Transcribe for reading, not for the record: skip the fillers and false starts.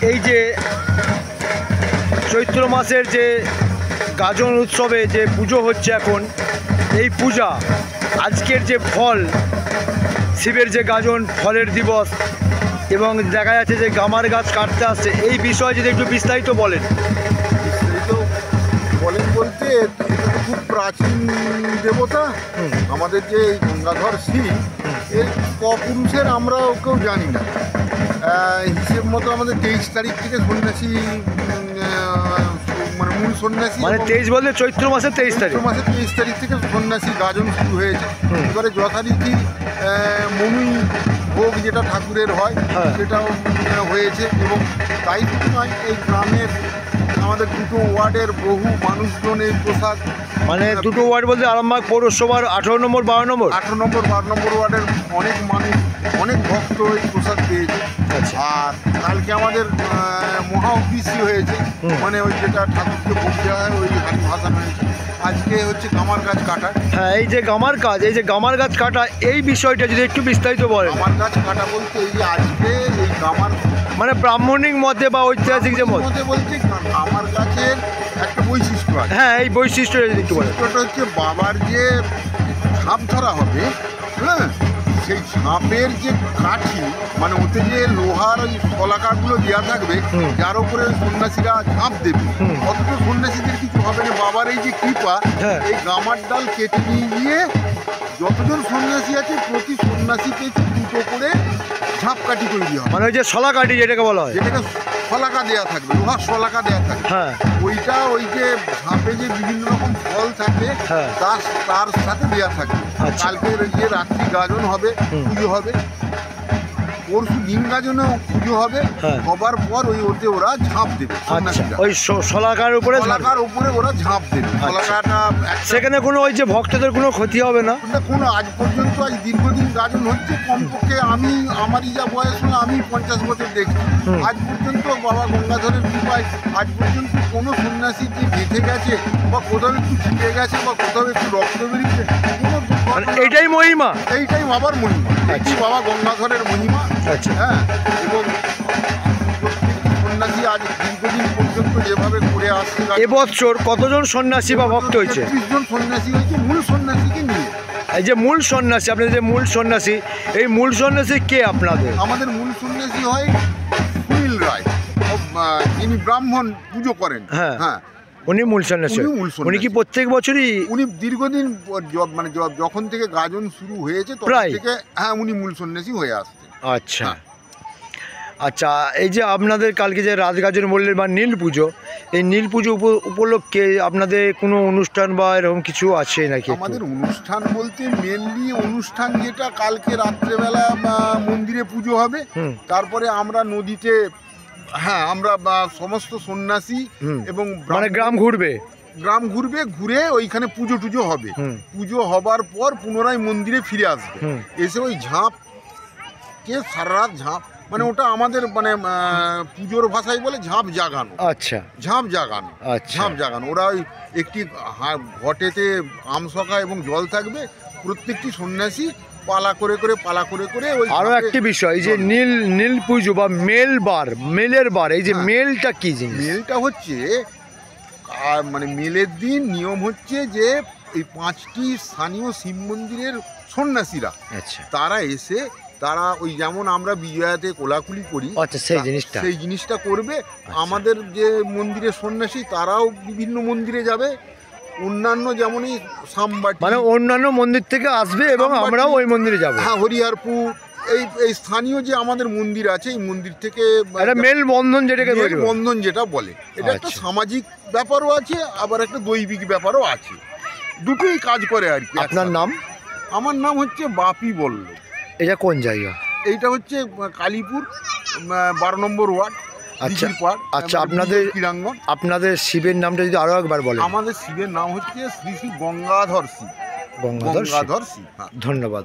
এই যে চৈত্র মাসের যে গাজন উৎসবে যে পুজো হচ্ছে এখন, এই পূজা আজকের যে ফল, শিবের যে গাজন ফলের দিবস, এবং দেখা যাচ্ছে যে গামার গাছ কাটতে আসছে, এই বিষয়ে যদি একটু বিস্তারিত বলেন। বলতে খুব প্রাচীন দেবতা আমাদের যে গঙ্গাধর শিব, এর কপুরুষের আমরা কেউ জানি না। হিসেব মতো আমাদের 23 তারিখ থেকে সন্ন্যাসী, মানে মূল সন্ন্যাসী, মানে 23 বলতে চৈত্র মাসের 23 তারিখ, চৈত্র মাসের 23 তারিখ থেকে সন্ন্যাসী গাজন শুরু হয়েছে। এবারে যথারীতি মনুই ভোগ যেটা ঠাকুরের হয় সেটাও হয়েছে। এবং তাই শুধু নয়, এই গ্রামের আমাদের দুটো ওয়ার্ডের বহু মানুষজন এই পোশাক, মানে দুটো ওয়ার্ড বলতে আরামবাগ পৌরসভার 18 নম্বর 12 নম্বর 18 নম্বর 12 নম্বর ওয়ার্ডের অনেক মানুষ, অনেক ভক্ত এই পোশাক পেয়েছে। আর কালকে আমাদের মহা অফিসই হয়েছে, মানে ওই যেটা ঠাকুরকে ভোগ দেওয়া হয় ওই হাড়ি ভাসানো হয়েছে। আজকে হচ্ছে গামার গাছ কাটা। হ্যাঁ, এই যে গামার কাজ, এই যে গামার গাছ কাটা, এই বিষয়টা যদি একটু বিস্তারিত বলেন। গামার গাছ কাটা বলতে এই যে আজকে এই গামার, মানে ব্রাহ্মণিক মতে বা ঐতিহাসিক যে মতে বলতে গামার গাছের একটা বৈশিষ্ট্য আছে। হ্যাঁ, এই বৈশিষ্ট্যটা যদি একটু বলেন। বৈশিষ্ট্যটা হচ্ছে বাবার যে ঝাঁপ ধরা হবে, হ্যাঁ, সেই ঝাঁপের যে কাঠি, মানে ওতে যে লোহার ওই শলাকাগুলো দেওয়া থাকবে, যার উপরে সন্ন্যাসীরা ঝাঁপ দেবে, অথচ সন্ন্যাসীদের কিছু হবে না। বাবার এই যে কৃপা, এই গামার ডাল কেটে নিয়ে গিয়ে যতজন সন্ন্যাসী আছে প্রতি সন্ন্যাসী পেয়েছে দুটো করে ঝাঁপকাঠি তৈরি হবে। মানে ওই যে শলাকাঠি যেটাকে বলা হয়, যেটাকে শলাকা দেওয়া থাকবে, লোহার শলাকা দেওয়া থাকবে। হ্যাঁ, ওইটা ওই যে ঝাঁপে যে বিভিন্ন রকম ফল থাকবে তার সাথে দেওয়া থাকবে। কালকে যে রাত্রি গাজন হবে, পুজো হবে, পরশু দিন গাজনেও পুজো হবে, হবার পর ওই ওতে ওরা ঝাঁপ দেবে। ওই শলাকার উপরে ওরা ঝাঁপ দেবে। শলাকাটা সেখানে কোনো ওই যে ভক্তদের কোনো ক্ষতি হবে না? কোনো আজ পর্যন্ত, আজ দীর্ঘদিন গাজন হচ্ছে, কমপক্ষে আমারই যা বয়স হলো, আমি 50 বছর দেখি, আজ পর্যন্ত বাবা গঙ্গাধরের কৃপায় আজ পর্যন্ত কোনো সন্ন্যাসী যে বেঁধে গেছে বা কোথাও একটু ছিটে গেছে বা কোথাও একটু রক্ত বেরিয়েছে, কোনো এইটাই মহিমা, এইটাই বাবার মহিমা, এইটাই বাবা গঙ্গাধরের মহিমা। হ্যাঁ, এবং সন্ন্যাসী আজ দীর্ঘদিন পর্যন্ত যেভাবে করে আসছে। এবছর কতজন সন্ন্যাসী বা ভক্ত হয়েছে? 30 জন সন্ন্যাসী হয়েছে, মূল সন্ন্যাসীকে নিয়ে। এই যে মূল সন্ন্যাসী, আপনাদের যে মূল সন্ন্যাসী, এই মূল সন্ন্যাসী কে আপনাদের? আমাদের মূল সন্ন্যাসী হয় সুনীল রায়, যিনি ব্রাহ্মণ পুজো করেন। হ্যাঁ, উনি মূল সন্ন্যাসী। উনি কি প্রত্যেক বছরই? উনি দীর্ঘদিন, মানে যখন থেকে গাজন শুরু হয়েছে তখন থেকে, হ্যাঁ, উনি মূল সন্ন্যাসী হয়ে আসছেন। আচ্ছা আচ্ছা, এই যে আপনাদের কালকে যে রাত গাজন বললেন বা নীল পুজো, এই নীল পুজো উপলক্ষে আপনাদের কোনো অনুষ্ঠান বা এরকম কিছু আছে নাকি? আমাদের অনুষ্ঠান বলতে মেনলি অনুষ্ঠান যেটা কালকে রাত্রেবেলা মন্দিরে পুজো হবে, তারপরে আমরা নদীতে, হ্যাঁ, আমরা সমস্ত সন্ন্যাসী এবং মানে গ্রাম ঘুরবে, ঘুরে ওইখানে পুজো টুজো হবে। পুজো হবার পর পুনরায় মন্দিরে ফিরে আসবে, এসে ওই ঝাঁপকে সারা রাত ঝাঁপ, মানে ওটা আমাদের মানে পুজোর ভাষায় বলে ঝাঁপ জাগানো। আচ্ছা, ঝাঁপ জাগানো। ওরা ওই একটি ঘটেতে আমসকা এবং জল থাকবে, প্রত্যেকটি সন্ন্যাসী পালা করে ওই। আরো একটি বিষয়, যে নীল পুজো বা মেলের বার, এই যে মেলটা কি জিনিস? মেলটা হচ্ছে, মানে মেলের দিন নিয়ম হচ্ছে যে এই 5টি স্থানীয় শিব মন্দিরের সন্ন্যাসীরা, তারা এসে, তারা ওই যেমন আমরা বিজয়াতে কোলাকুলি করি, সেই জিনিসটা করবে। আমাদের যে মন্দিরের সন্ন্যাসী তারাও বিভিন্ন মন্দিরে যাবে, অন্যান্য যেমনই সামবাটি, মানে অন্যান্য মন্দির থেকে আসবে এবং আমরাও ওই মন্দিরে যাব। হ্যাঁ, হরিহরপুর, এই স্থানীয় যে আমাদের মন্দির আছে, এই মন্দির থেকে মেল বন্ধন, যেটা বলে, এটা একটা সামাজিক ব্যাপারও আছে, আবার একটা দৈবিক ব্যাপারও আছে, দুটোই কাজ করে আর কি। আপনার নাম? আমার নাম হচ্ছে বাপি বল্লভ। এটা কোন জায়গা? এইটা হচ্ছে কালীপুর 12 নম্বর ওয়ার্ড। আচ্ছা, আপনাদের শিবের নামটা যদি আরো একবার বলেন। আমাদের শিবের নাম হচ্ছে শ্রী শ্রী গঙ্গাধর শিব। ধন্যবাদ।